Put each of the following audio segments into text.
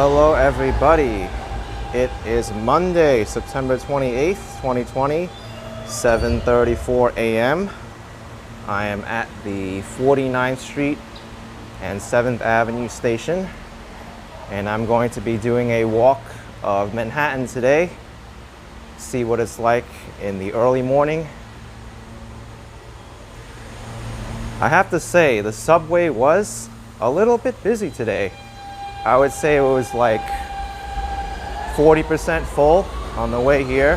Hello everybody. It is Monday, September 28th, 2020, 7:34 a.m. I am at the 49th Street and 7th Avenue station, and I'm going to be doing a walk of Manhattan today, see what it's like in the early morning. I have to say, the subway was a little bit busy today. I would say it was like 40% full on the way here.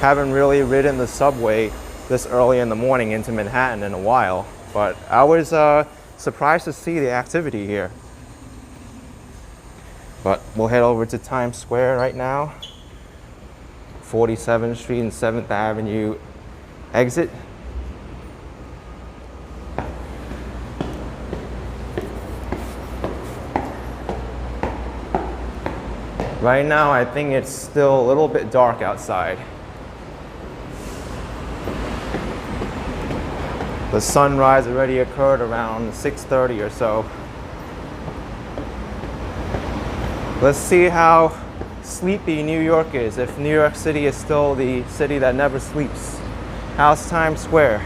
Haven't really ridden the subway this early in the morning into Manhattan in a while, but I was surprised to see the activity here. But we'll head over to Times Square right now. 47th Street and 7th Avenue exit. Right now, I think it's still a little bit dark outside. The sunrise already occurred around 6:30 or so. Let's see how sleepy New York is, if New York City is still the city that never sleeps. How's Times Square?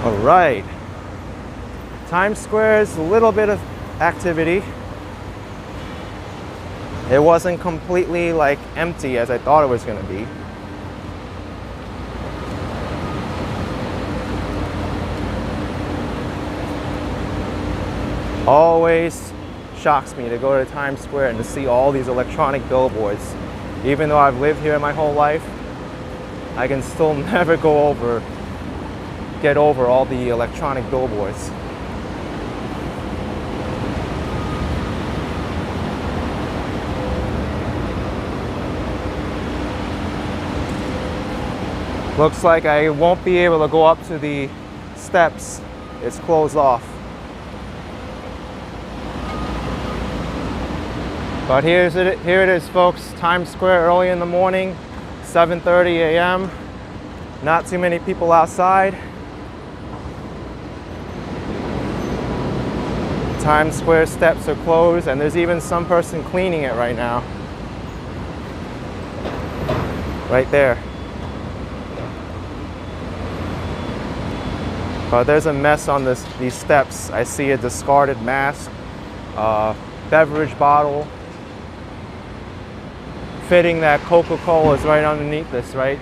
All right. Times Square is a little bit of activity. It wasn't completely like empty as I thought it was going to be. Always shocks me to go to Times Square and to see all these electronic billboards. Even though I've lived here my whole life, I can still never get over all the electronic billboards. Looks like I won't be able to go up to the steps. It's closed off. But here it is, folks. Times Square early in the morning, 7:30 a.m. Not too many people outside. Times Square steps are closed, and there's even some person cleaning it right now. Right there. But there's a mess on these steps. I see a discarded mask, beverage bottle. Fitting that Coca-Cola is right underneath this, right?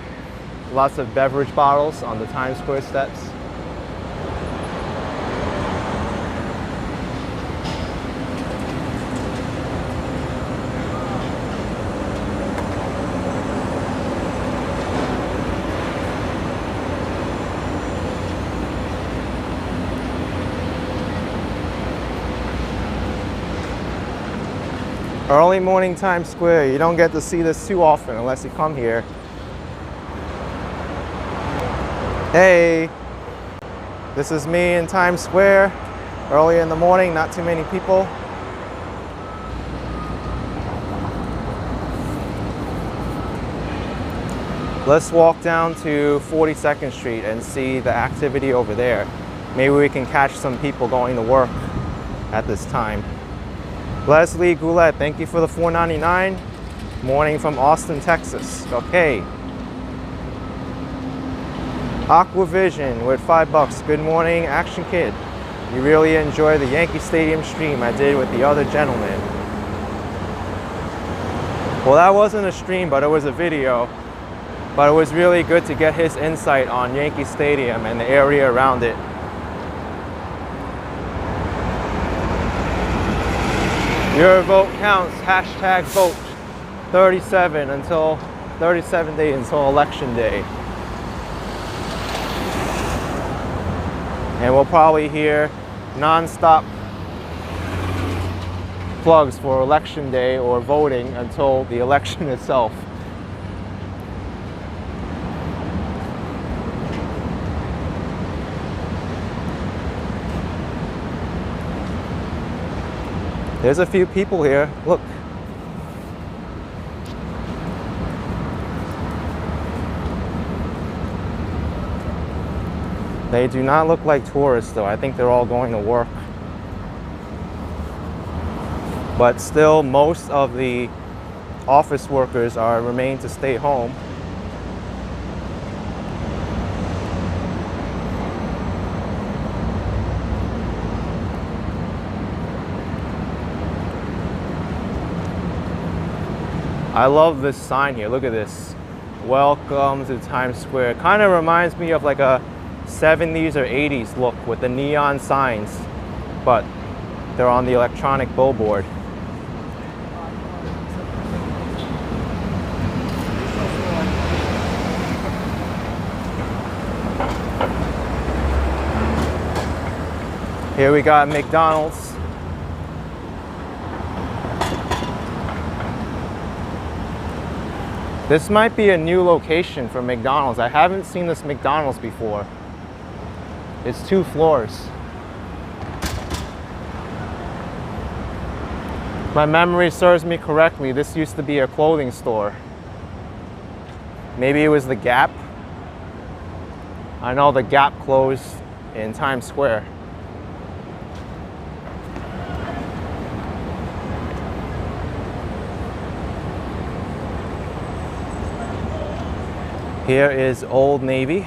Lots of beverage bottles on the Times Square steps. Early morning Times Square, you don't get to see this too often unless you come here. Hey, this is me in Times Square, early in the morning, not too many people. Let's walk down to 42nd Street and see the activity over there. Maybe we can catch some people going to work at this time. Leslie Goulet, thank you for the $4.99. Morning from Austin, Texas. Okay. Aquavision with $5. Good morning, Action Kid. You really enjoy the Yankee Stadium stream I did with the other gentleman. Well, that wasn't a stream, but it was a video. But it was really good to get his insight on Yankee Stadium and the area around it. Your vote counts. Hashtag vote. 37 days until election day. And we'll probably hear non-stop plugs for election day or voting until the election itself. There's a few people here. Look. They do not look like tourists though. I think they're all going to work. But still, most of the office workers remain to stay home. I love this sign here. Look at this. Welcome to Times Square. Kind of reminds me of like a 70s or 80s look with the neon signs, but they're on the electronic billboard. Here we got McDonald's. This might be a new location for McDonald's. I haven't seen this McDonald's before. It's 2 floors. If my memory serves me correctly, this used to be a clothing store. Maybe it was the Gap. I know the Gap closed in Times Square. Here is Old Navy.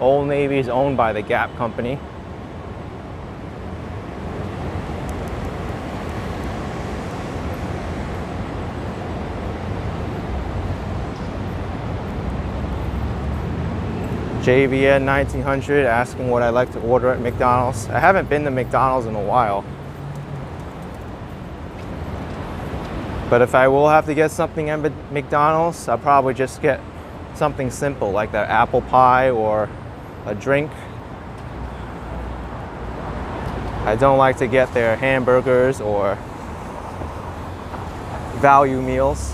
Old Navy is owned by the Gap company. JVN 1900 asking what I like to order at McDonald's. I haven't been to McDonald's in a while. But if I will have to get something at McDonald's, I'll probably just get something simple like that apple pie or a drink. I don't like to get their hamburgers or value meals.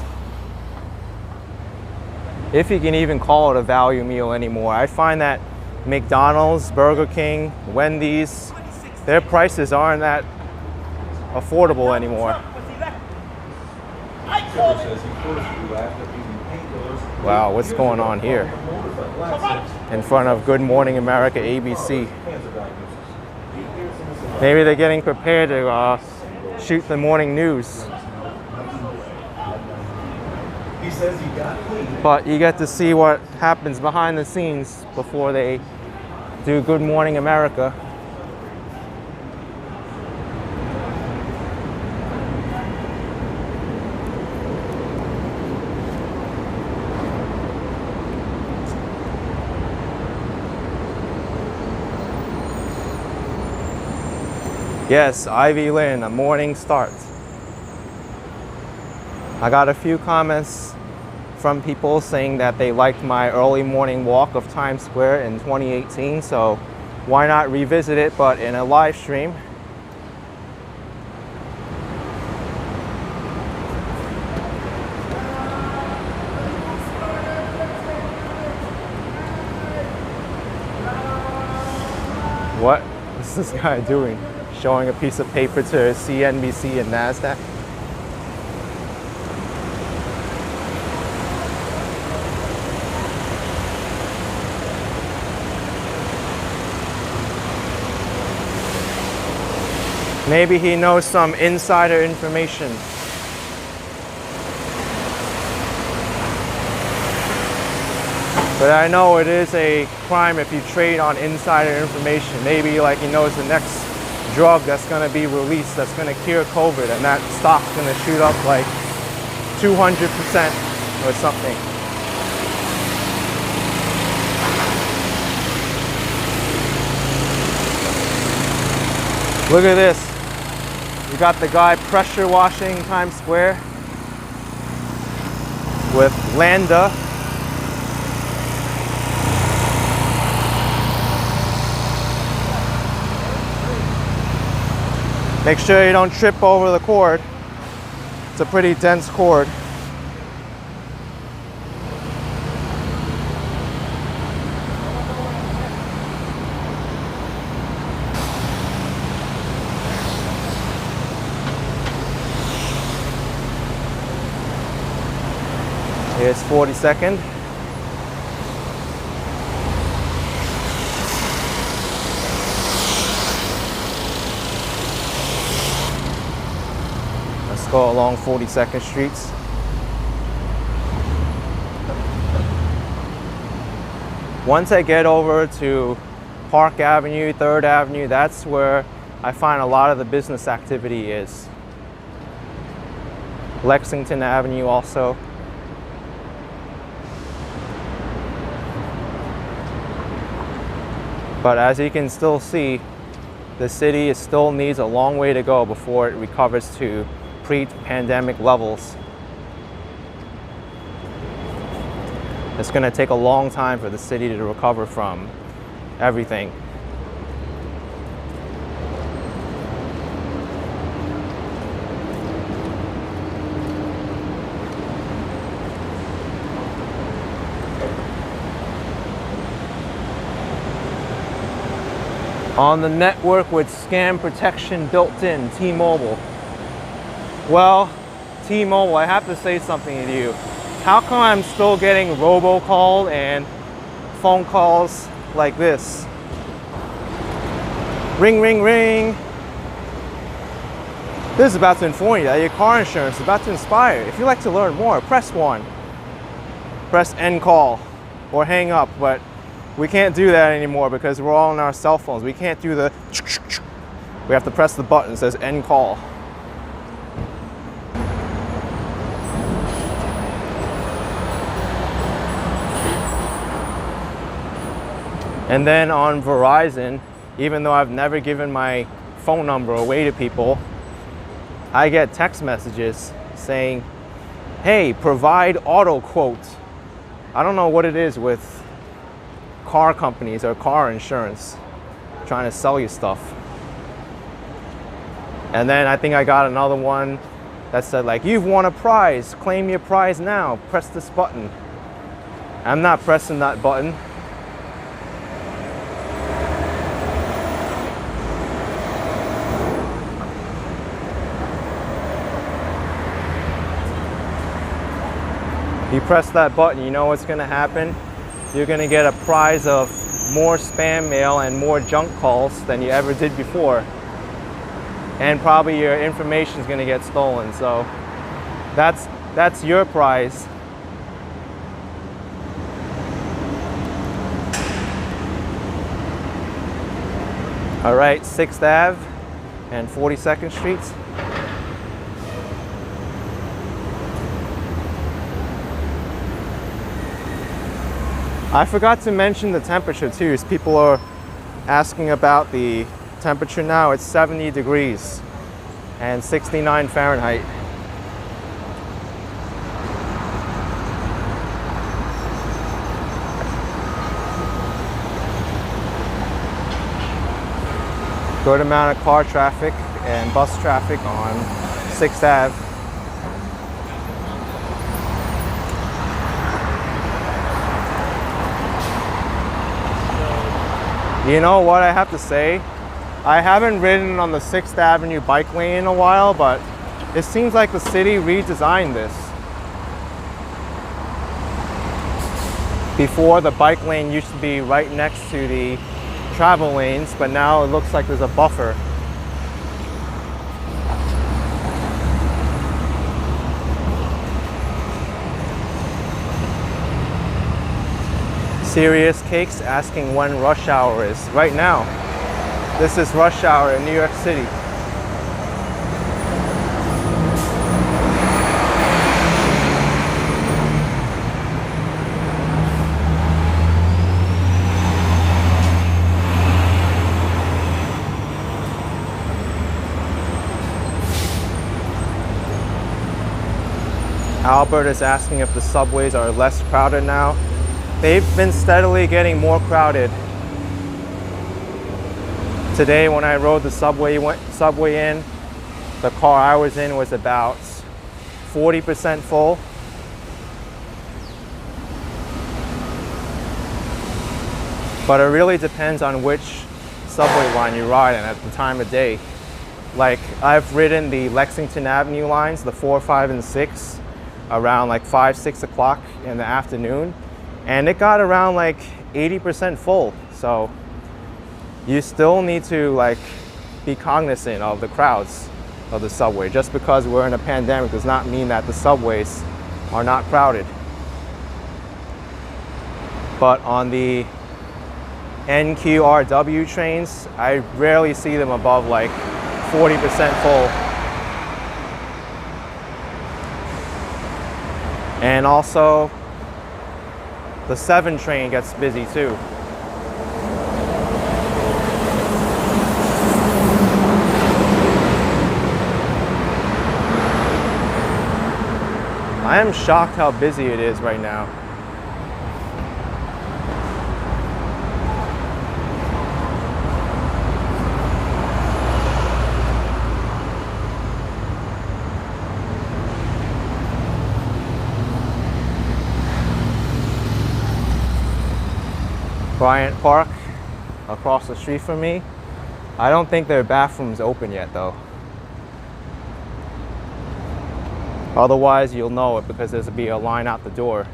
If you can even call it a value meal anymore. I find that McDonald's, Burger King, Wendy's, their prices aren't that affordable anymore. Wow, what's going on here? In front of Good Morning America, ABC. Maybe they're getting prepared to shoot the morning news. But you get to see what happens behind the scenes before they do Good Morning America. Yes, Ivy Lynn, a morning start. I got a few comments from people saying that they liked my early morning walk of Times Square in 2018, so why not revisit it, but in a live stream. What is this guy doing? Showing a piece of paper to CNBC and NASDAQ. Maybe he knows some insider information. But I know it is a crime if you trade on insider information. Maybe like he knows the next drug that's going to be released that's going to cure COVID, and that stock's going to shoot up like 200% or something. Look at this. You got the guy pressure washing Times Square with Landa. Make sure you don't trip over the cord. It's a pretty dense cord. Here's 42nd. go along 42nd Street. Once I get over to Park Avenue, 3rd Avenue, that's where I find a lot of the business activity is. Lexington Avenue also. But as you can still see, the city still needs a long way to go before it recovers to pre-pandemic levels. It's going to take a long time for the city to recover from everything. On the network with scam protection built in, T-Mobile. Well, T-Mobile, I have to say something to you. How come I'm still getting robocall and phone calls like this? Ring, ring, ring. This is about to inform you that your car insurance is about to expire. If you'd like to learn more, press 1. Press end call or hang up, but we can't do that anymore because we're all on our cell phones. We can't do the we have to press the button that says end call. And then on Verizon, even though I've never given my phone number away to people, I get text messages saying, hey, provide auto quote. I don't know what it is with car companies or car insurance trying to sell you stuff. And then I think I got another one that said like, you've won a prize, claim your prize now, press this button. I'm not pressing that button. You press that button, you know what's going to happen? You're going to get a prize of more spam mail and more junk calls than you ever did before. And probably your information is going to get stolen. So that's your prize. All right, 6th Ave and 42nd Streets. I forgot to mention the temperature too, as people are asking about the temperature now. It's 70 degrees and 69 Fahrenheit. Good amount of car traffic and bus traffic on 6th Ave. You know what I have to say? I haven't ridden on the 6th Avenue bike lane in a while, but it seems like the city redesigned this. Before, the bike lane used to be right next to the travel lanes, but now it looks like there's a buffer. Serious Cakes asking when rush hour is. Right now. This is rush hour in New York City. Albert is asking if the subways are less crowded now. They've been steadily getting more crowded. Today when I rode the subway in, the car I was in was about 40% full. But it really depends on which subway line you ride in at the time of day. Like, I've ridden the Lexington Avenue lines, the 4, 5, and 6, around like 5, 6 o'clock in the afternoon. And it got around like 80% full. So you still need to like be cognizant of the crowds. of the subway. Just because we're in a pandemic does not mean that the subways are not crowded. But on the NQRW trains, I rarely see them above like 40% full. And also, the 7 train gets busy too. I am shocked how busy it is right now. Bryant Park, across the street from me. I don't think their bathroom's open yet though. Otherwise, you'll know it because there'll be a line out the door.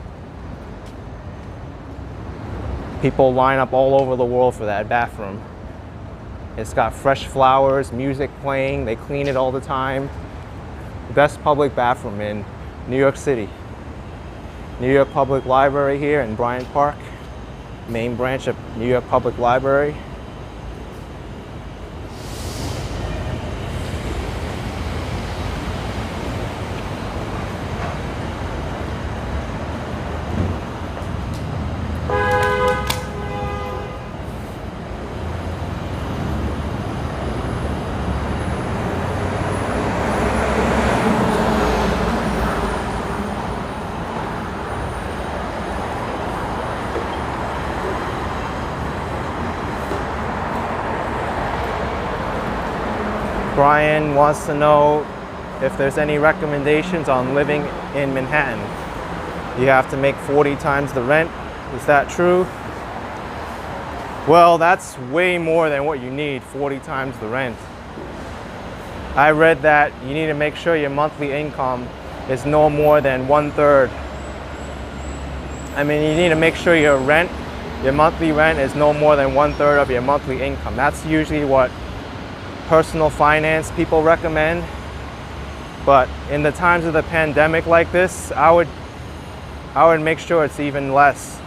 People line up all over the world for that bathroom. It's got fresh flowers, music playing, they clean it all the time. Best public bathroom in New York City. New York Public Library here in Bryant Park, main branch of New York Public Library. Brian wants to know if there's any recommendations on living in Manhattan. You have to make 40 times the rent. Is that true? Well, that's way more than what you need, 40 times the rent. I read that you need to make sure your monthly income is no more than 1/3. I mean, you need to make sure your monthly rent is no more than 1/3 of your monthly income. That's usually what personal finance people recommend. But in the times of the pandemic like this, I would make sure it's even less.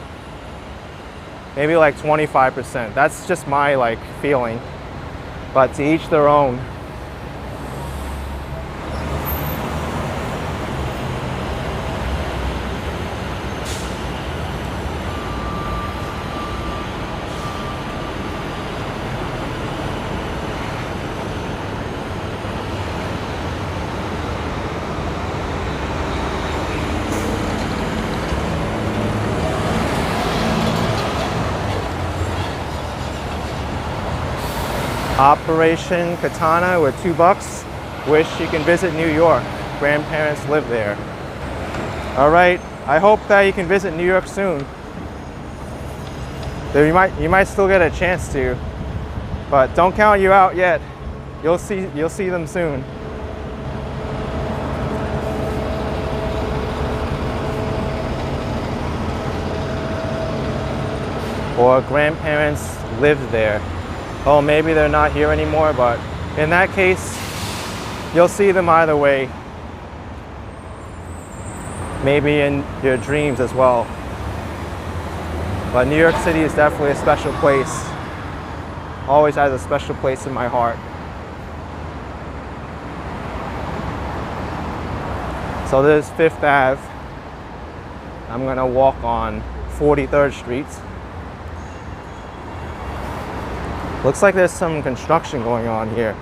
Maybe like 25%. That's just my like feeling. But to each their own. Operation Katana with $2. Wish you can visit New York. Grandparents live there. All right, I hope that you can visit New York soon. You might still get a chance to, but don't count you out yet. You'll see them soon. Or grandparents lived there. Oh, maybe they're not here anymore, but in that case, you'll see them either way. Maybe in your dreams as well. But New York City is definitely a special place. Always has a special place in my heart. So this is 5th Ave. I'm gonna walk on 43rd Street. Looks like there's some construction going on here.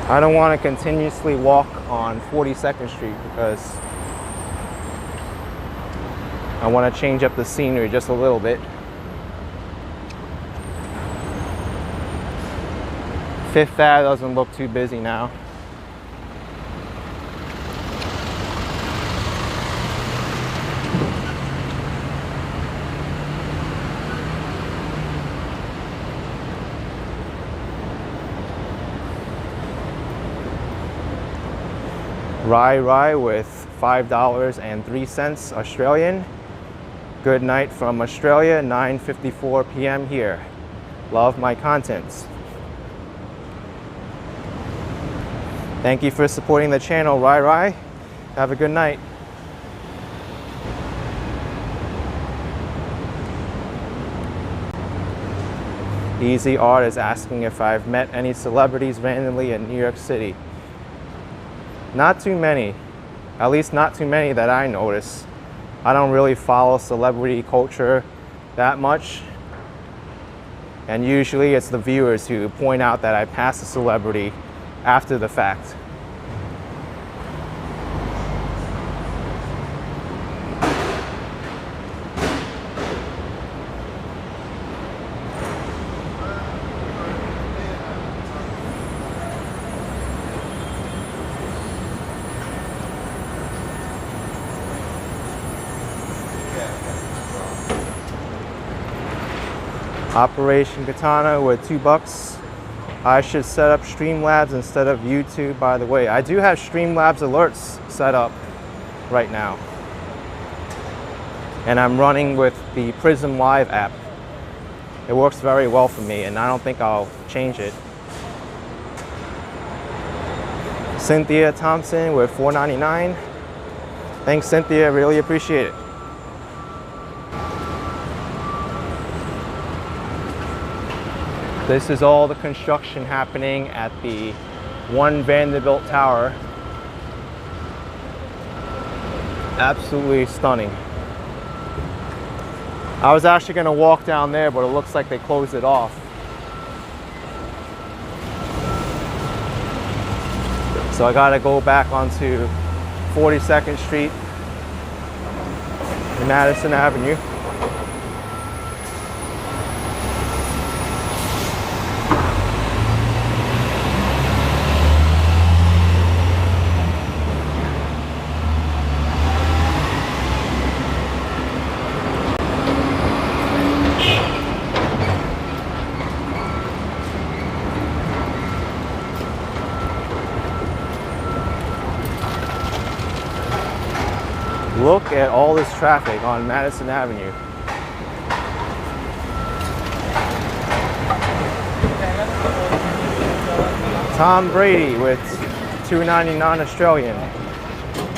I don't want to continuously walk on 42nd Street because I want to change up the scenery just a little bit. 5th Ave doesn't look too busy now. Rye with $5.03 Australian. Good night from Australia, 9:54 p.m. here. Love my contents. Thank you for supporting the channel, Rai. Have a good night. Easy Art is asking if I've met any celebrities randomly in New York City. Not too many. At least not too many that I notice. I don't really follow celebrity culture that much. And usually it's the viewers who point out that I passed a celebrity after the fact. Operation Katana with $2. I should set up Streamlabs instead of YouTube, by the way. I do have Streamlabs alerts set up right now. And I'm running with the Prism Live app. It works very well for me, and I don't think I'll change it. Cynthia Thompson with $4.99. Thanks, Cynthia. Really appreciate it. This is all the construction happening at the One Vanderbilt Tower. Absolutely stunning. I was actually going to walk down there, but it looks like they closed it off. So I got to go back onto 42nd Street and Madison Avenue. Look at all this traffic on Madison Avenue. Tom Brady with $2.99 Australian.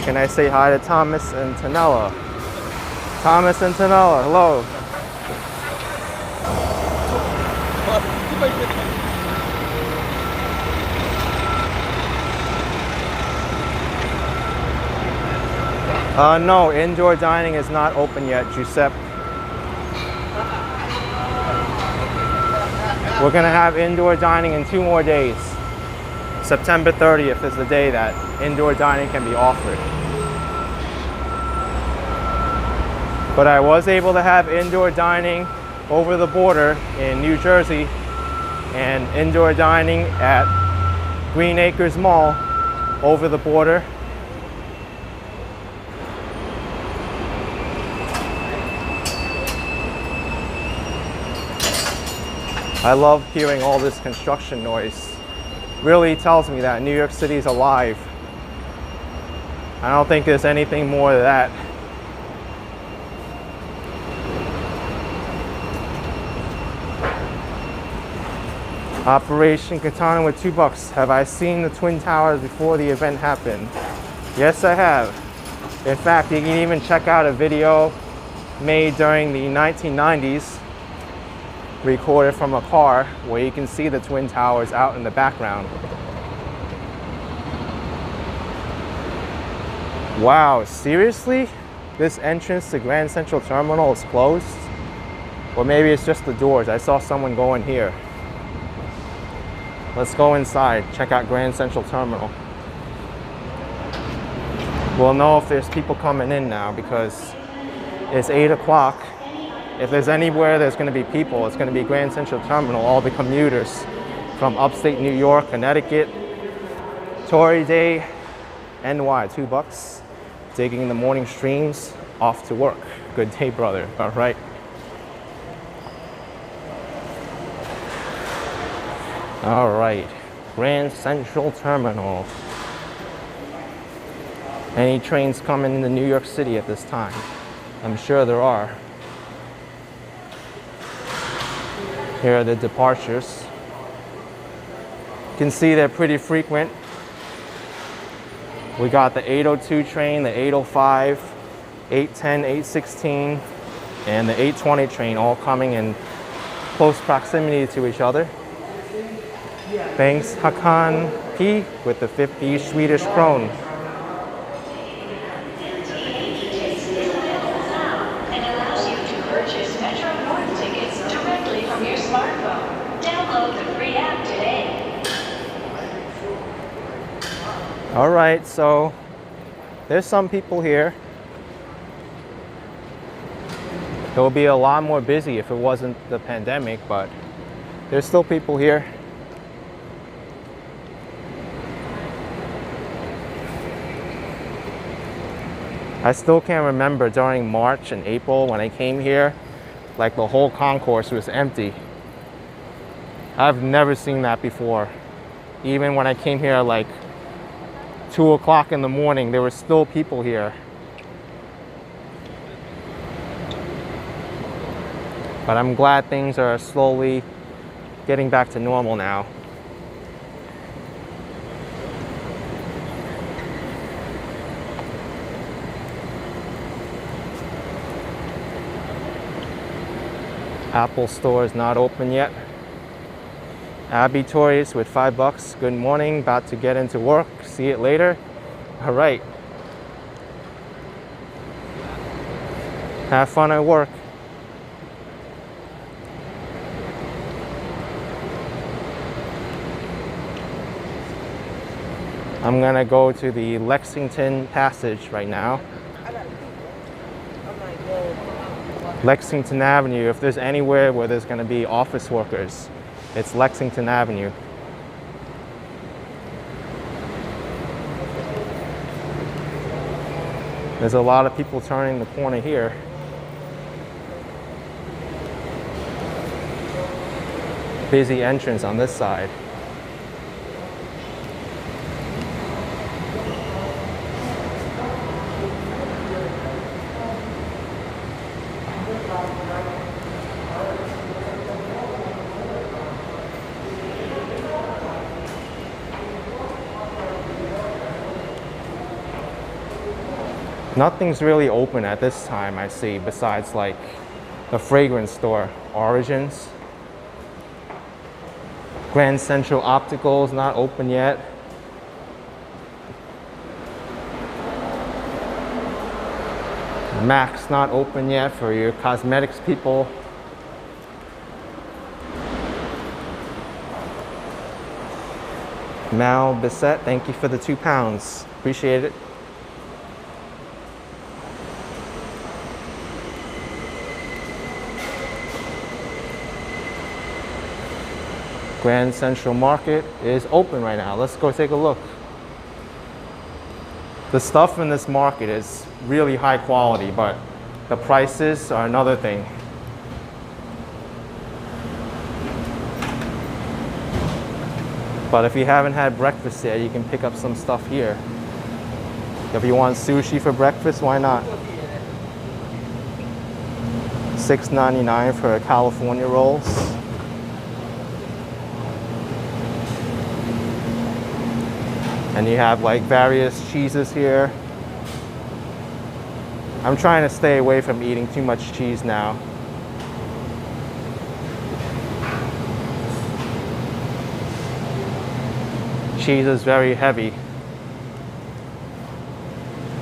Can I say hi to Thomas and Tanella? Thomas and Tanella, hello. No, indoor dining is not open yet, Giuseppe. We're gonna have indoor dining in 2 more days. September 30th is the day that indoor dining can be offered. But I was able to have indoor dining over the border in New Jersey and indoor dining at Green Acres Mall over the border. I love hearing all this construction noise. Really tells me that New York City is alive. I don't think there's anything more to that. Operation Katana with $2. Have I seen the Twin Towers before the event happened? Yes, I have. In fact, you can even check out a video made during the 1990s, recorded from a car, where you can see the Twin Towers out in the background. Wow, seriously? This entrance to Grand Central Terminal is closed? Or maybe it's just the doors. I saw someone go in here. Let's go inside, check out Grand Central Terminal. We'll know if there's people coming in now because it's 8 o'clock. If there's anywhere there's going to be people, it's going to be Grand Central Terminal. All the commuters from upstate New York, Connecticut, Tory Day, NY, $2. Taking the morning streams off to work. Good day, brother. All right. All right. Grand Central Terminal. Any trains coming into New York City at this time? I'm sure there are. Here are the departures. You can see they're pretty frequent. We got the 802 train, the 805, 810, 816, and the 820 train all coming in close proximity to each other. Thanks Hakan P with the 50 Swedish krone. All right, so there's some people here. It would be a lot more busy if it wasn't the pandemic, but there's still people here. I still can't remember during March and April when I came here, like the whole concourse was empty. I've never seen that before. Even when I came here like 2 o'clock in the morning, there were still people here. But I'm glad things are slowly getting back to normal now. Apple store is not open yet. Abby Torres with $5. Good morning, about to get into work. See it later. All right. Have fun at work. I'm gonna go to the Lexington Passage right now. Lexington Avenue, if there's anywhere where there's gonna be office workers, it's Lexington Avenue. There's a lot of people turning the corner here. Busy entrance on this side. Nothing's really open at this time, I see, besides like the fragrance store, Origins. Grand Central Optical is not open yet. Mac's not open yet for your cosmetics people. Mal Bissett, thank you for the £2. Appreciate it. Grand Central Market is open right now. Let's go take a look. The stuff in this market is really high quality, but the prices are another thing. But if you haven't had breakfast yet, you can pick up some stuff here. If you want sushi for breakfast, why not? $6.99 for California rolls. And you have like various cheeses here. I'm trying to stay away from eating too much cheese now. Cheese is very heavy.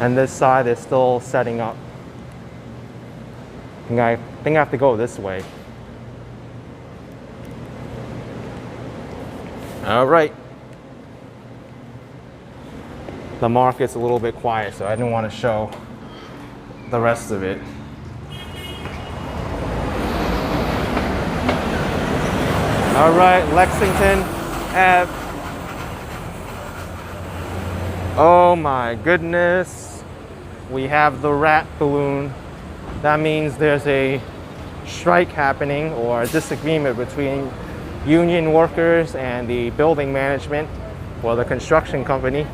And this side is still setting up. I think I have to go this way. All right. The market's a little bit quiet, so I didn't want to show the rest of it. All right, Lexington Ave. Oh my goodness. We have the rat balloon. That means there's a strike happening or a disagreement between union workers and the building management or the construction company.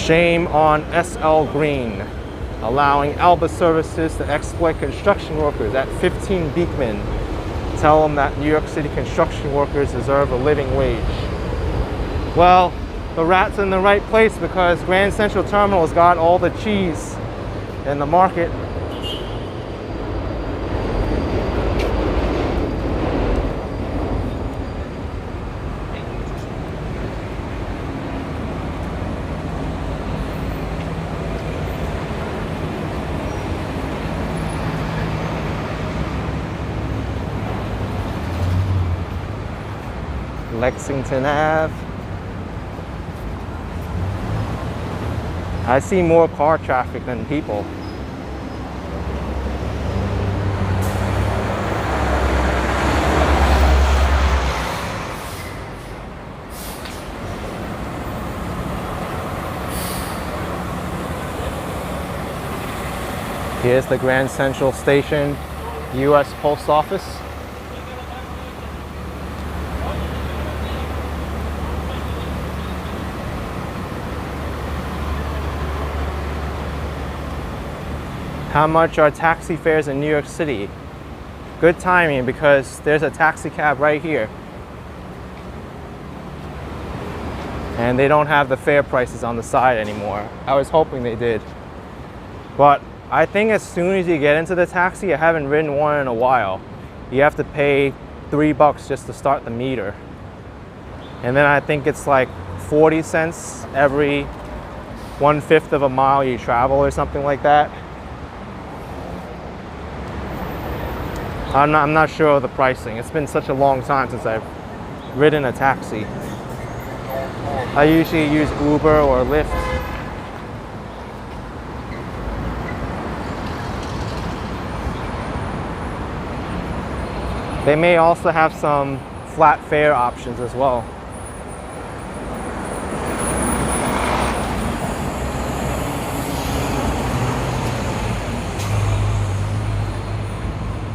Shame on SL Green, allowing Alba Services to exploit construction workers at 15 Beekman. Tell them that New York City construction workers deserve a living wage. Well, the rat's in the right place because Grand Central Terminal's got all the cheese in the market. Lexington Ave. I see more car traffic than people. Here's the Grand Central Station, U.S. Post Office. How much are taxi fares in New York City? Good timing because there's a taxi cab right here. And they don't have the fare prices on the side anymore. I was hoping they did. But I think as soon as you get into the taxi, I haven't ridden one in a while. You have to pay $3 just to start the meter. And then I think it's like 40 cents every 1/5 of a mile you travel or something like that. I'm not sure of the pricing. It's been such a long time since I've ridden a taxi. I usually use Uber or Lyft. They may also have some flat fare options as well.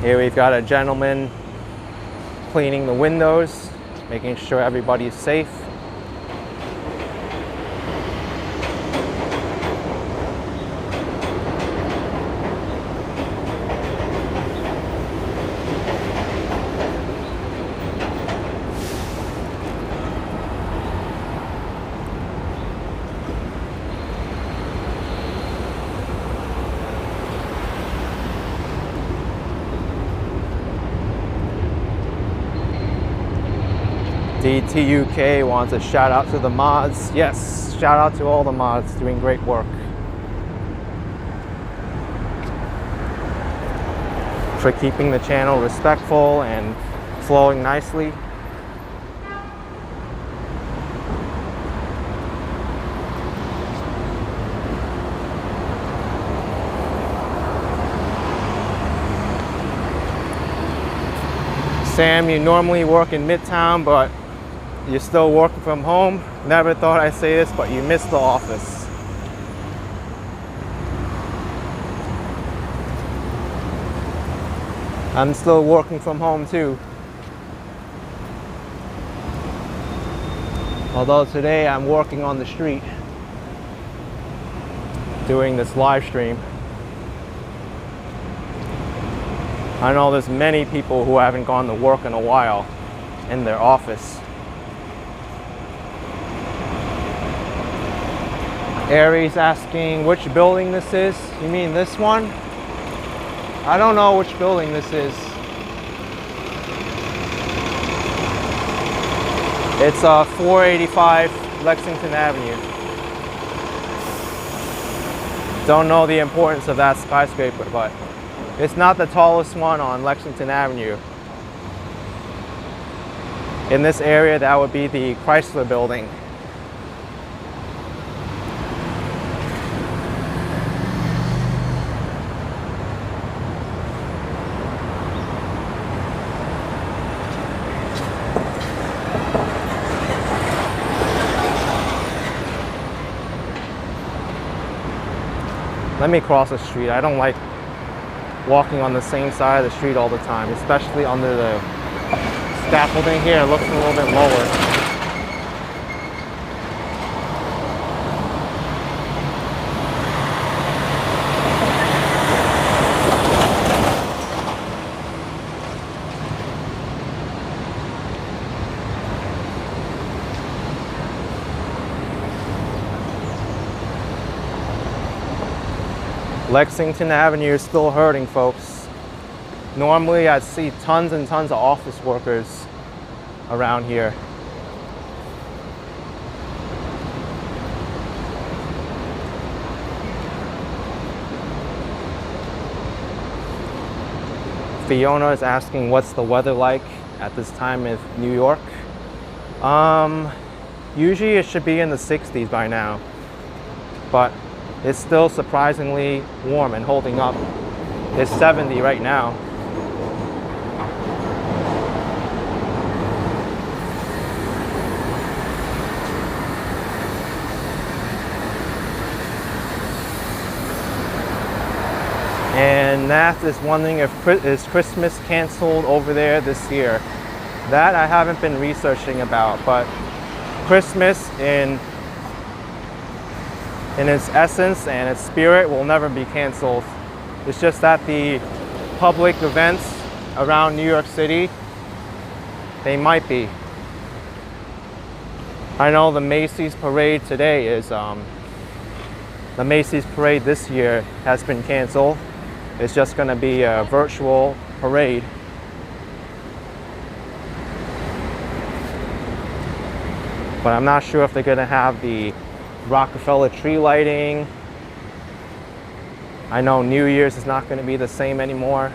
Here we've got a gentleman cleaning the windows, making sure everybody's safe. DTUK wants a shout out to the mods. Yes, shout out to all the mods doing great work. For keeping the channel respectful and flowing nicely. Sam, you normally work in Midtown, but you're still working from home. Never thought I'd say this, but you missed the office. I'm still working from home too. Although today I'm working on the street, doing this live stream. I know there's many people who haven't gone to work in a while in their office. Aries asking which building this is. You mean this one? I don't know which building this is. It's 485 Lexington Avenue. Don't know the importance of that skyscraper, but it's not the tallest one on Lexington Avenue. In this area, that would be the Chrysler Building. Let me cross the street. I don't like walking on the same side of the street all the time, especially under the scaffolding here. It looks a little bit lower. Lexington Avenue is still hurting, folks. Normally I'd see tons and tons of office workers around here. Fiona is asking what's the weather like at this time in New York. Usually it should be in the 60s by now, but it's still surprisingly warm and holding up. It's 70 right now. And Nath is wondering if is Christmas canceled over there this year. That I haven't been researching about, but Christmas in its essence and its spirit will never be canceled. It's just that the public events around New York City, they might be. I know the Macy's parade today is, the Macy's parade this year has been canceled. It's just going to be a virtual parade. But I'm not sure if they're going to have the Rockefeller tree lighting. I know New Year's is not going to be the same anymore.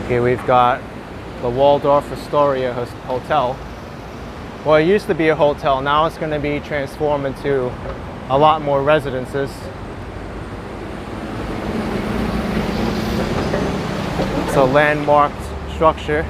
Okay, we've got the Waldorf Astoria Hotel. Well, it used to be a hotel. Now it's going to be transformed into a lot more residences. It's a landmarked structure.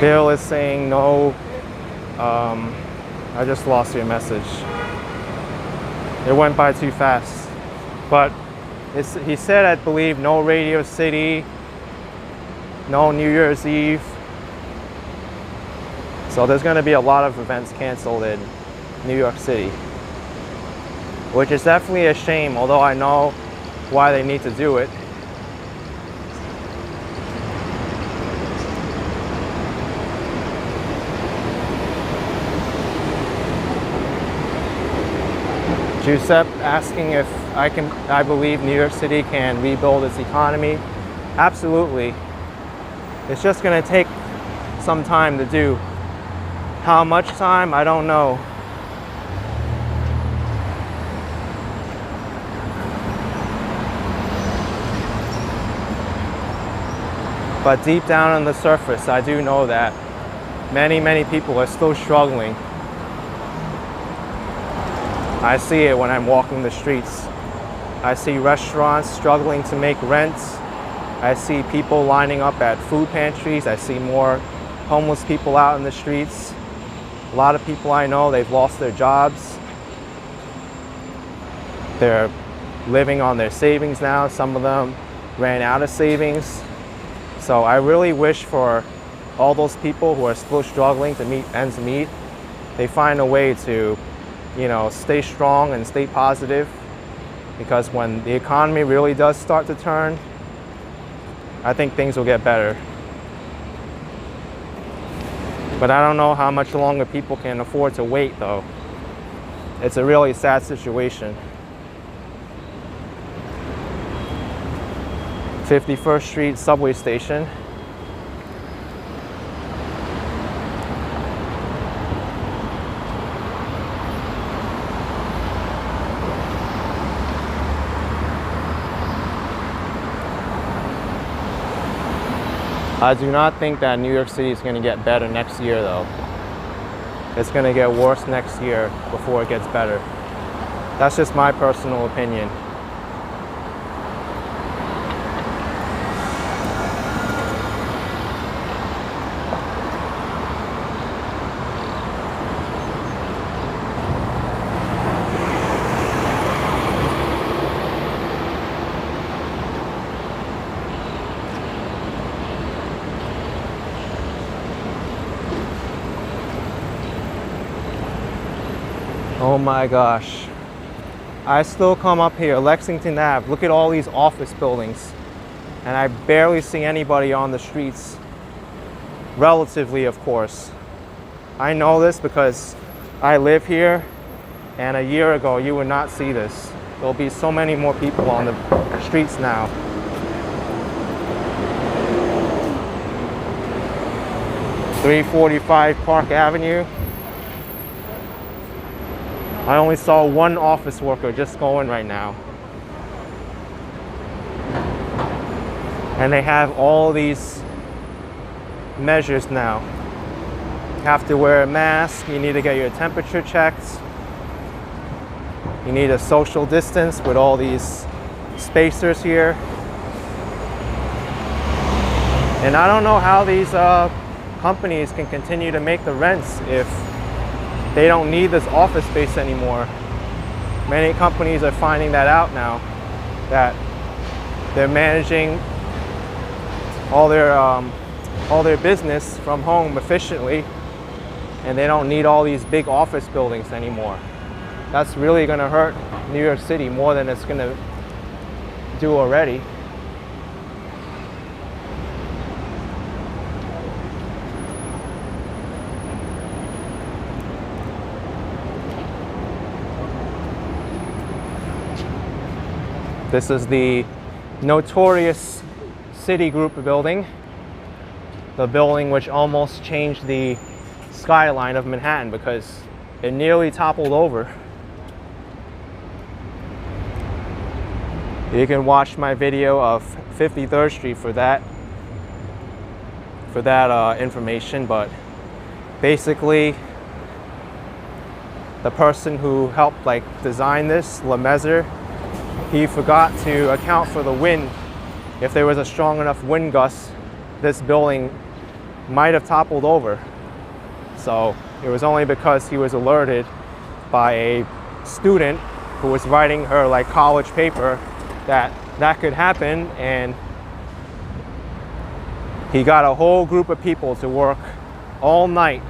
Bill is saying no. I just lost your message. It went by too fast. But he said, I believe, no Radio City, no New Year's Eve. So there's going to be a lot of events canceled in New York City, which is definitely a shame, although I know why they need to do it. Giuseppe asking if I believe New York City can rebuild its economy. Absolutely. It's just going to take some time to do. How much time? I don't know. But deep down on the surface, I do know that many people are still struggling. I see it when I'm walking the streets. I see restaurants struggling to make rent. I see people lining up at food pantries. I see more homeless people out in the streets. A lot of people I know, they've lost their jobs. They're living on their savings now. Some of them ran out of savings. So I really wish for all those people who are still struggling to meet ends meet, they find a way to, stay strong and stay positive, because when the economy really does start to turn, I think things will get better. But I don't know how much longer people can afford to wait, though. It's a really sad situation. 51st Street subway station. I do not think that New York City is going to get better next year, though. it's going to get worse next year before it gets better. That's just my personal opinion. Oh my gosh. I still come up here, Lexington Ave. Look at all these office buildings. And I barely see anybody on the streets. Relatively, of course. I know this because I live here, and a year ago you would not see this. There'll be so many more people on the streets now. .345 Park Avenue. I only saw one office worker just going right now. And they have all these measures now. You have to wear a mask, you need to get your temperature checked. You need a social distance with all these spacers here. And I don't know how these companies can continue to make the rents if they don't need this office space anymore. Many companies are finding that out now, that they're managing all their business from home efficiently, and they don't need all these big office buildings anymore. That's really going to hurt New York City more than it's going to do already. This is the notorious Citigroup building, the building which almost changed the skyline of Manhattan because it nearly toppled over. You can watch my video of 53rd Street for that information, but basically the person who helped design this, Lemaitre, he forgot to account for the wind. If there was a strong enough wind gust, this building might have toppled over. So it was only because he was alerted by a student who was writing her college paper that could happen, and he got a whole group of people to work all night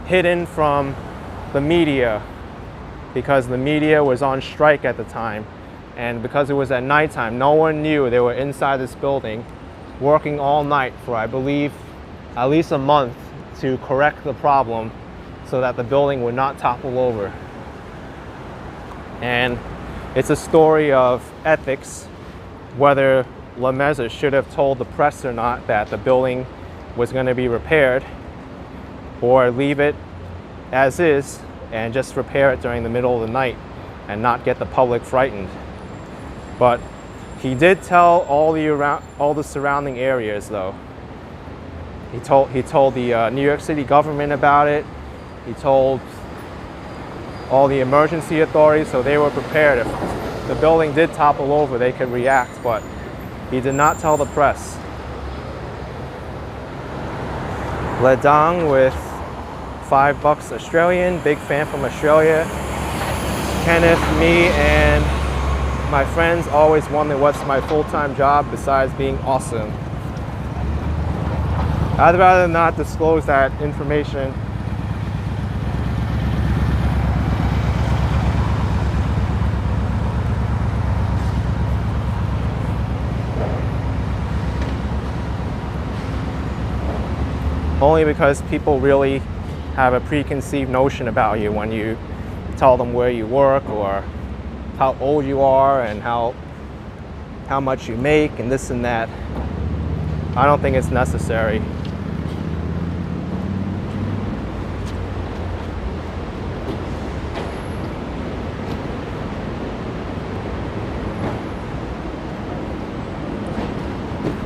hidden from the media, because the media was on strike at the time, and because it was at nighttime, no one knew they were inside this building working all night for, I believe, at least a month to correct the problem so that the building would not topple over. And it's a story of ethics, whether Lemaitre should have told the press or not that the building was going to be repaired, or leave it as is and just repair it during the middle of the night and not get the public frightened. But he did tell all the surrounding areas, though. He told the New York City government about it. He told all the emergency authorities, so they were prepared. If the building did topple over, they could react, but he did not tell the press. Ledang with $5 Australian, big fan from Australia. Kenneth, me, and my friends always wonder what's my full-time job besides being awesome. I'd rather not disclose that information. Only because people really have a preconceived notion about you when you tell them where you work or how old you are and how much you make and this and that. I don't think it's necessary.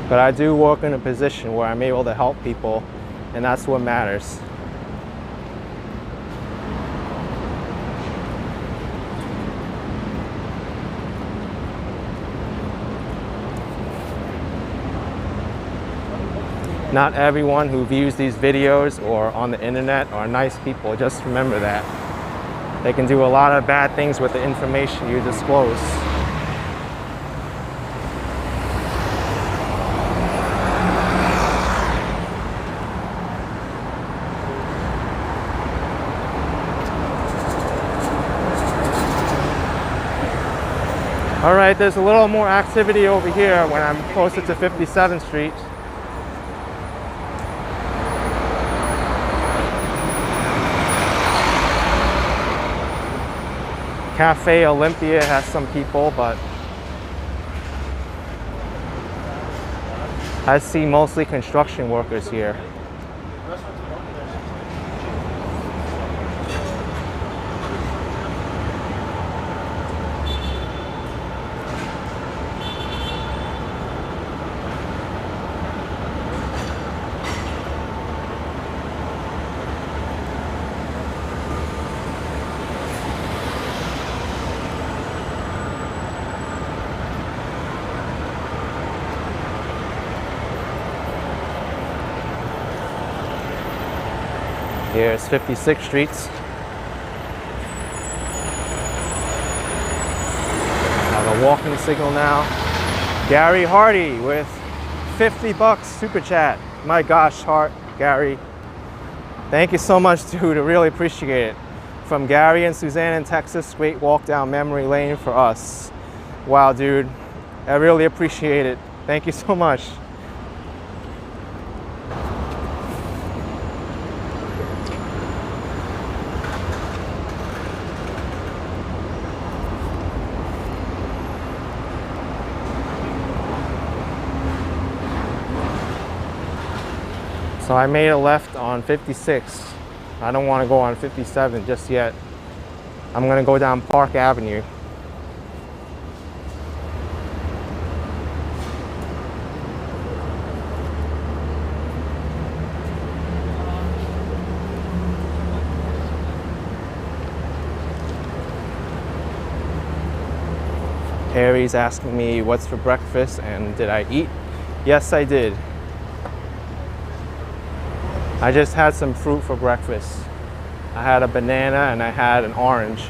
But I do work in a position where I'm able to help people, and that's what matters. Not everyone who views these videos or on the internet are nice people. Just remember that. They can do a lot of bad things with the information you disclose. All right, there's a little more activity over here when I'm closer to 57th Street. Cafe Olympia has some people, but I see mostly construction workers here. Here's 56th Street. Have a walking signal now. Gary Hardy with $50 super chat. My gosh, Gary. Thank you so much, dude. I really appreciate it. From Gary and Suzanne in Texas, great walk down memory lane for us. Wow, dude. I really appreciate it. Thank you so much. So I made a left on 56. I don't want to go on 57 just yet. I'm going to go down Park Avenue. Harry's asking me what's for breakfast and did I eat? Yes, I did. I just had some fruit for breakfast. I had a banana and I had an orange.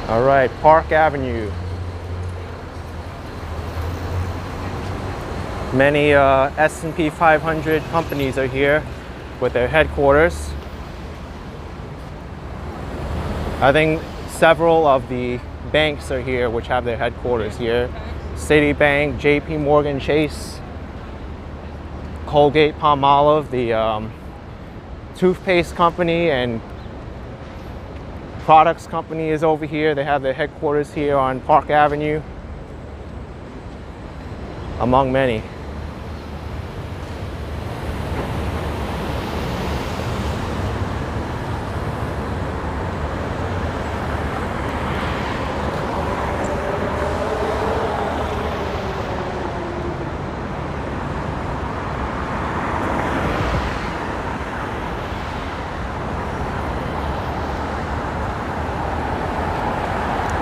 All right, Park Avenue. Many S&P 500 companies are here with their headquarters. I think several of the banks are here which have their headquarters here. Citibank, JP Morgan Chase, Colgate Palmolive, the toothpaste company and products company is over here. They have their headquarters here on Park Avenue, among many.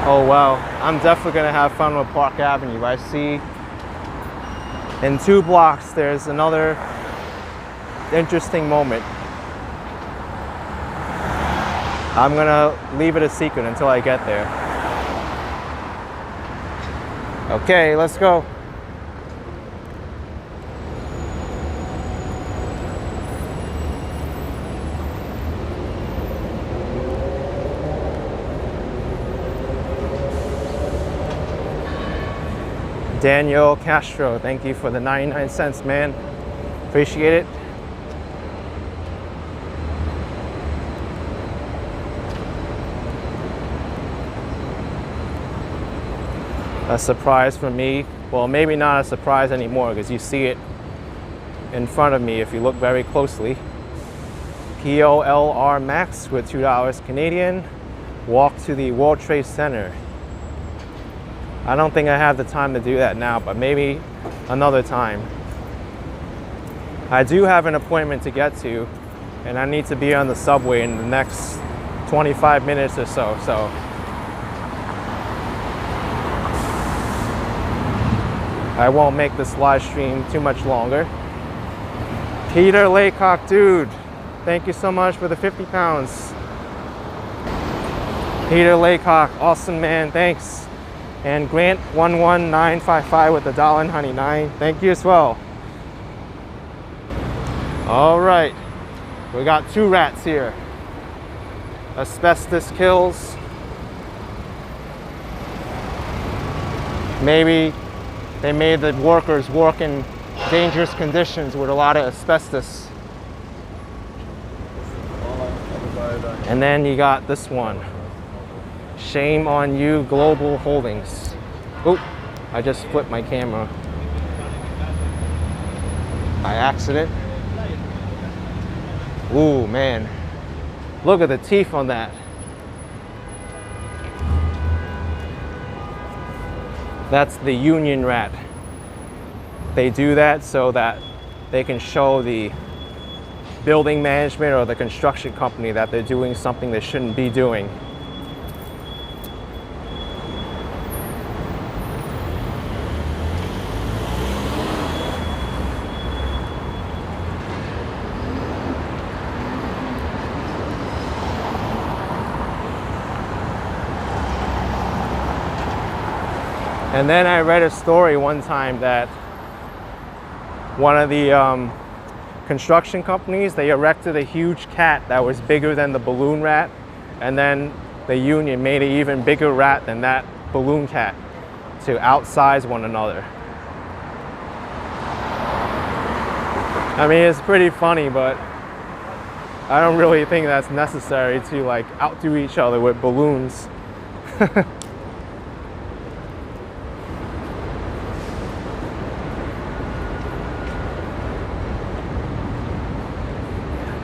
Oh wow, I'm definitely gonna have fun with Park Avenue. I see in 2 blocks there's another interesting moment. I'm gonna leave it a secret until I get there. Okay, let's go. Daniel Castro, thank you for the 99 cents, man. Appreciate it. A surprise for me. Well, maybe not a surprise anymore because you see it in front of me if you look very closely. POLR Max with $2 Canadian. Walk to the World Trade Center. I don't think I have the time to do that now, but maybe another time. I do have an appointment to get to, and I need to be on the subway in the next 25 minutes or so. So I won't make this live stream too much longer. Peter Laycock, dude, thank you so much for the 50 pounds. Peter Laycock, awesome man, thanks. And Grant 11955 with $1.99, thank you as well. All right, we got 2 rats here. Asbestos kills. Maybe they made the workers work in dangerous conditions with a lot of asbestos. And then you got this one. Shame on you, Global Holdings. Oop, I just flipped my camera by accident. Ooh, man. Look at the teeth on that. That's the union rat. They do that so that they can show the building management or the construction company that they're doing something they shouldn't be doing. And then I read a story one time that one of the construction companies, they erected a huge cat that was bigger than the balloon rat, and then the union made an even bigger rat than that balloon cat to outsize one another. I mean, it's pretty funny, but I don't really think that's necessary to like outdo each other with balloons.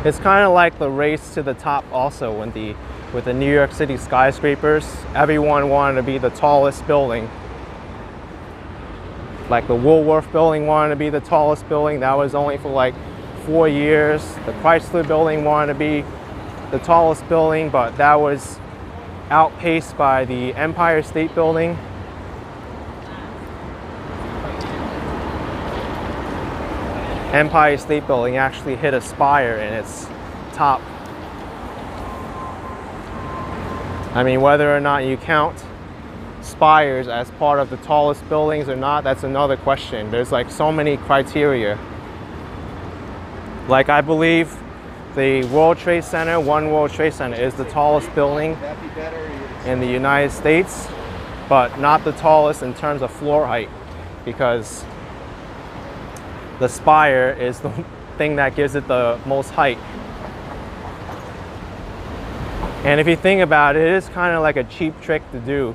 It's kind of like the race to the top also with the New York City skyscrapers. Everyone wanted to be the tallest building. Like the Waldorf building wanted to be the tallest building. That was only for like 4 years. The Chrysler building wanted to be the tallest building, but that was outpaced by the Empire State Building. Empire State Building actually hit a spire in its top. I mean, whether or not you count spires as part of the tallest buildings or not, that's another question. There's like so many criteria. Like I believe the World Trade Center, One World Trade Center, is the tallest building in the United States, but not the tallest in terms of floor height, because the spire is the thing that gives it the most height. And if you think about it, it is kind of like a cheap trick to do,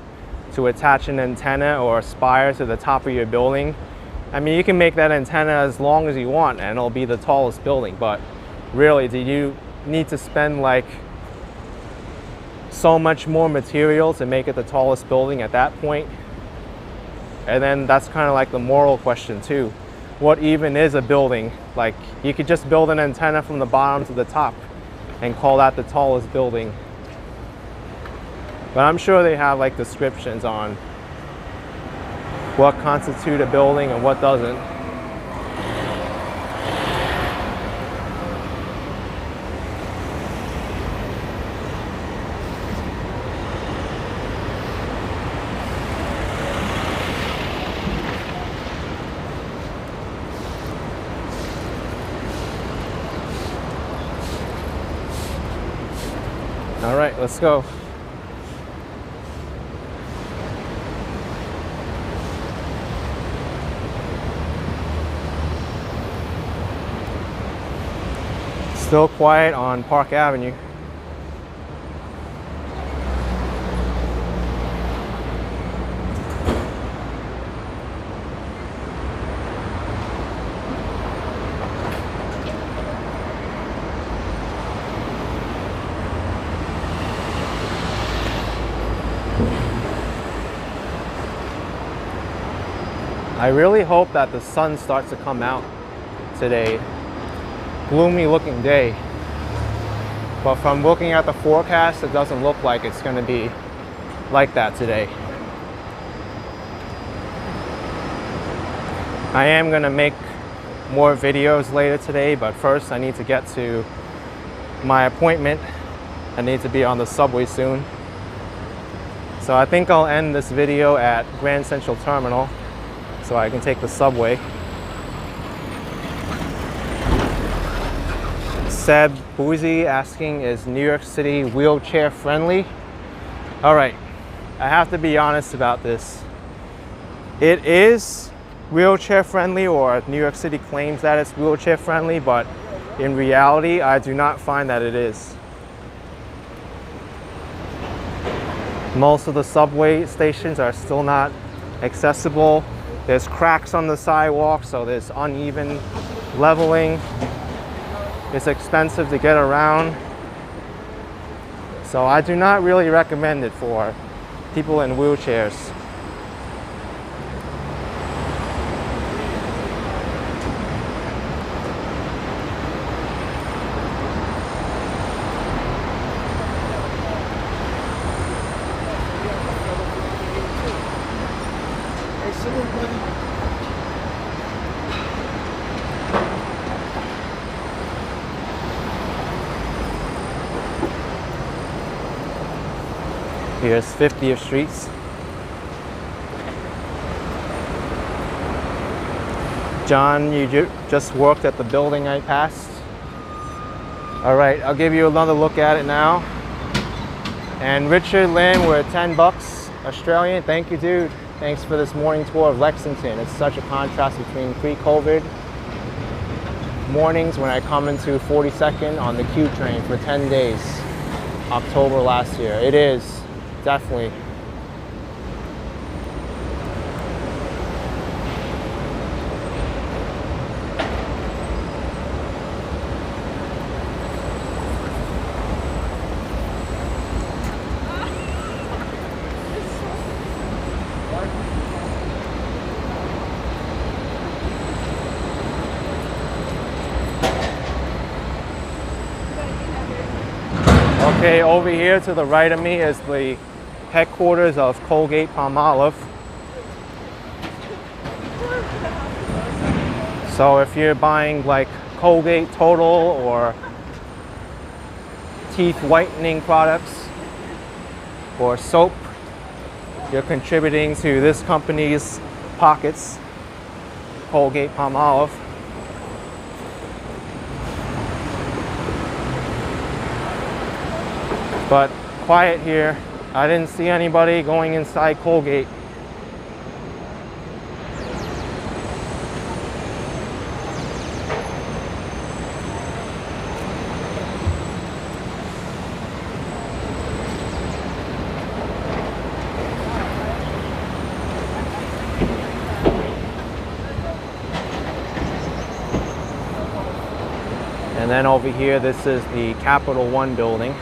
to attach an antenna or a spire to the top of your building. I mean, you can make that antenna as long as you want and it'll be the tallest building, but really, do you need to spend like so much more material to make it the tallest building at that point? And then that's kind of like the moral question too. What even is a building? Like, you could just build an antenna from the bottom to the top and call that the tallest building. But I'm sure they have like descriptions on what constitutes a building and what doesn't. All right, let's go. Still quiet on Park Avenue. I really hope that the sun starts to come out today. Gloomy looking day. But from looking at the forecast, it doesn't look like it's going to be like that today. I am going to make more videos later today, but first I need to get to my appointment. I need to be on the subway soon. So I think I'll end this video at Grand Central Terminal so I can take the subway. Seb Boozy asking, is New York City wheelchair friendly? All right, I have to be honest about this. It is wheelchair friendly, or New York City claims that it's wheelchair friendly, but in reality, I do not find that it is. Most of the subway stations are still not accessible. There's cracks on the sidewalk, so there's uneven leveling. It's expensive to get around. So I do not really recommend it for people in wheelchairs. Here's 50th Streets. John, you just worked at the building I passed. All right, I'll give you another look at it now. And Richard Lynn, we're at $10 Australian. Thank you, dude. Thanks for this morning tour of Lexington. It's such a contrast between pre-COVID mornings when I come into 42nd on the Q train for 10 days, October last year. It is. Definitely. Okay, over here to the right of me is the headquarters of Colgate-Palmolive. So if you're buying like Colgate Total or teeth whitening products or soap, you're contributing to this company's pockets, Colgate-Palmolive. But quiet here. I didn't see anybody going inside Colgate. And then over here, this is the Capital One building.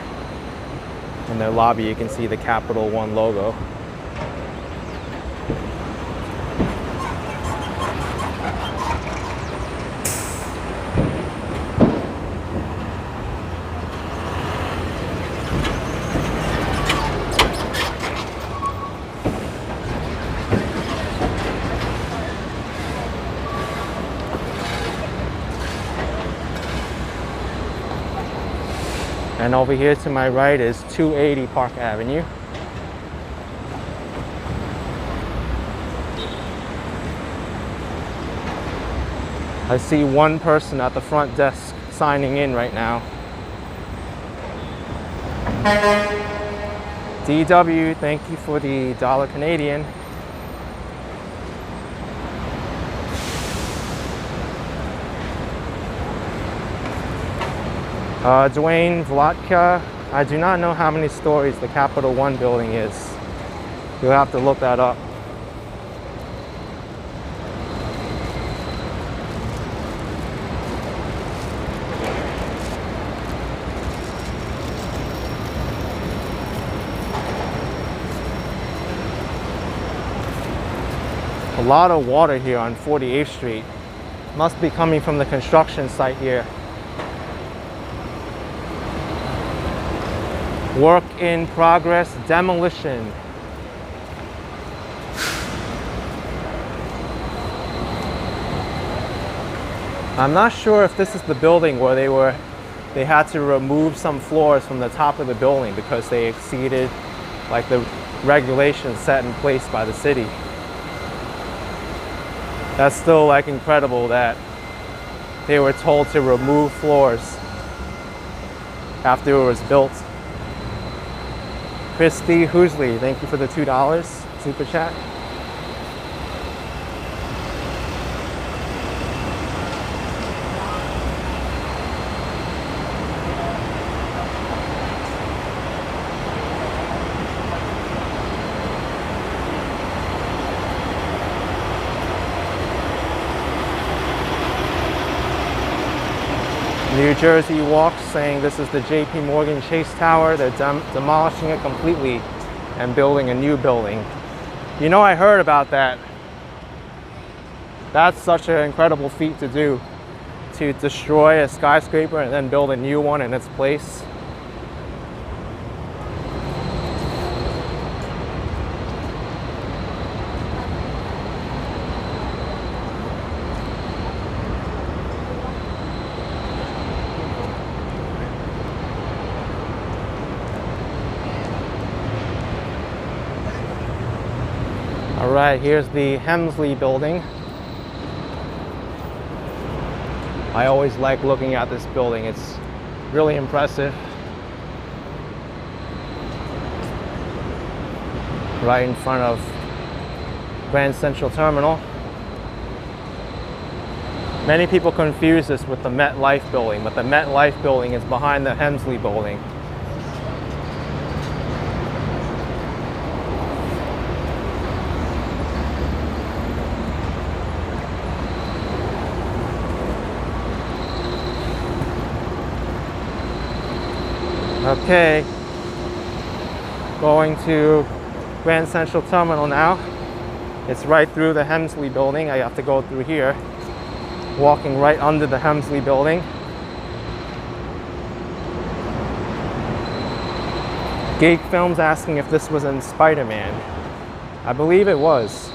In their lobby, you can see the Capital One logo. And over here to my right is 280 Park Avenue. I see one person at the front desk signing in right now. DW, thank you for the $1 Canadian. Dwayne Vlatka, I do not know how many stories the Capital One building is. You'll have to look that up. A lot of water here on 48th Street. Must be coming from the construction site here. Work in progress, demolition. I'm not sure if this is the building where they had to remove some floors from the top of the building because they exceeded like the regulations set in place by the city. That's still like incredible that they were told to remove floors after it was built. Christy Hemsley, thank you for the $2 super chat. New Jersey Walk saying this is the JP Morgan Chase Tower. They're demolishing it completely and building a new building. You know, I heard about that. That's such an incredible feat to do, to destroy a skyscraper and then build a new one in its place. All right, here's the Hemsley Building. I always like looking at this building. It's really impressive. Right in front of Grand Central Terminal. Many people confuse this with the MetLife Building, but the MetLife Building is behind the Hemsley Building. Okay, going to Grand Central Terminal now. It's right through the Hemsley Building. I have to go through here, walking right under the Hemsley Building. Geek Films asking if this was in Spider-Man. I believe it was.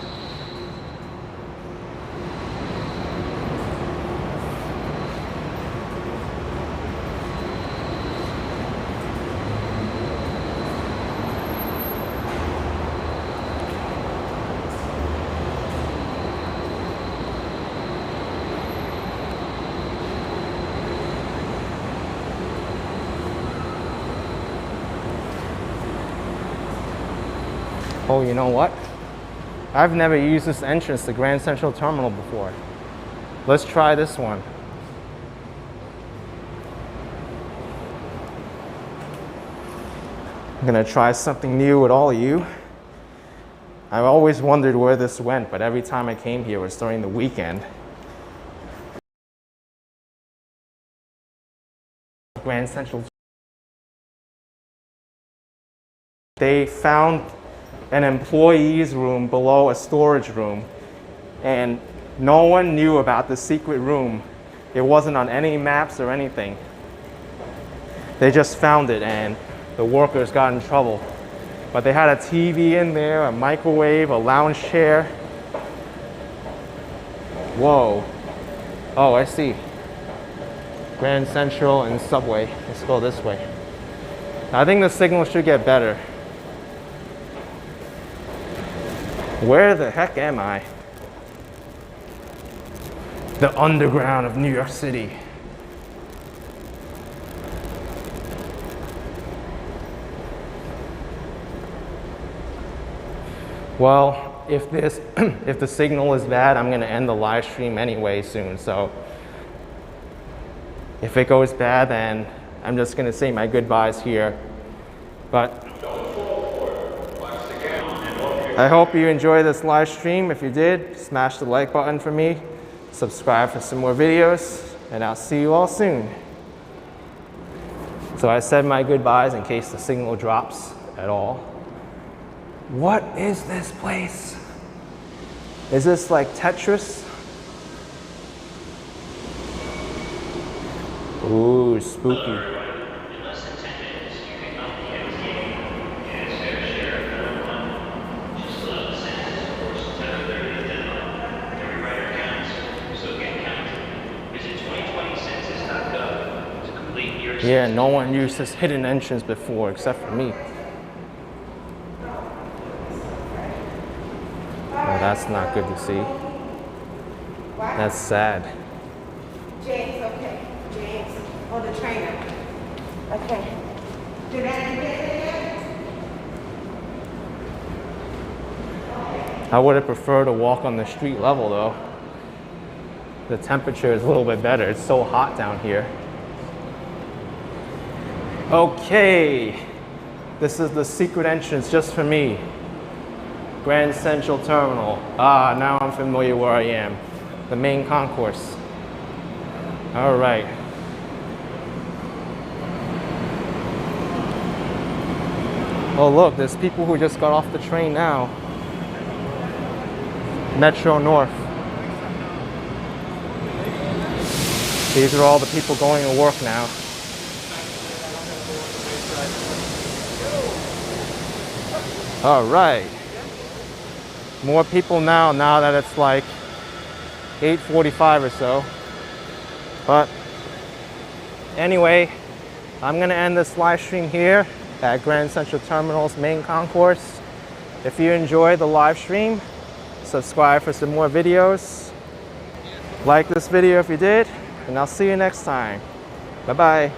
Oh, you know what? I've never used this entrance to Grand Central Terminal before. Let's try this one. I'm gonna try something new with all of you. I've always wondered where this went, but every time I came here it was during the weekend. Grand Central. They found an employee's room below a storage room, and no one knew about the secret room. It wasn't on any maps or anything. They just found it and the workers got in trouble. But they had a TV in there, a microwave, a lounge chair. Whoa. Oh, I see. Grand Central and Subway. Let's go this way. I think the signal should get better. Where the heck am I? The underground of New York City. Well, if the signal is bad, I'm gonna end the live stream anyway soon. So if it goes bad, then I'm just gonna say my goodbyes here. But I hope you enjoyed this live stream. If you did, smash the like button for me, subscribe for some more videos, and I'll see you all soon. So I said my goodbyes in case the signal drops at all. What is this place? Is this like Tetris? Ooh, spooky. Yeah, no one used this hidden entrance before except for me. Well, that's not good to see. That's sad. James, okay. James. Oh, the trainer. Okay. Did that get there yet? I would have preferred to walk on the street level though. The temperature is a little bit better. It's so hot down here. Okay, this is the secret entrance just for me. Grand Central Terminal. Ah, now I'm familiar where I am. The main concourse. All right. Oh look, there's people who just got off the train now. Metro North. These are all the people going to work now. All right. More people now that it's like 8:45 or so. But anyway, I'm gonna end this live stream here at Grand Central Terminal's main concourse. If you enjoyed the live stream, subscribe for some more videos. Like this video if you did, and I'll see you next time. Bye-bye.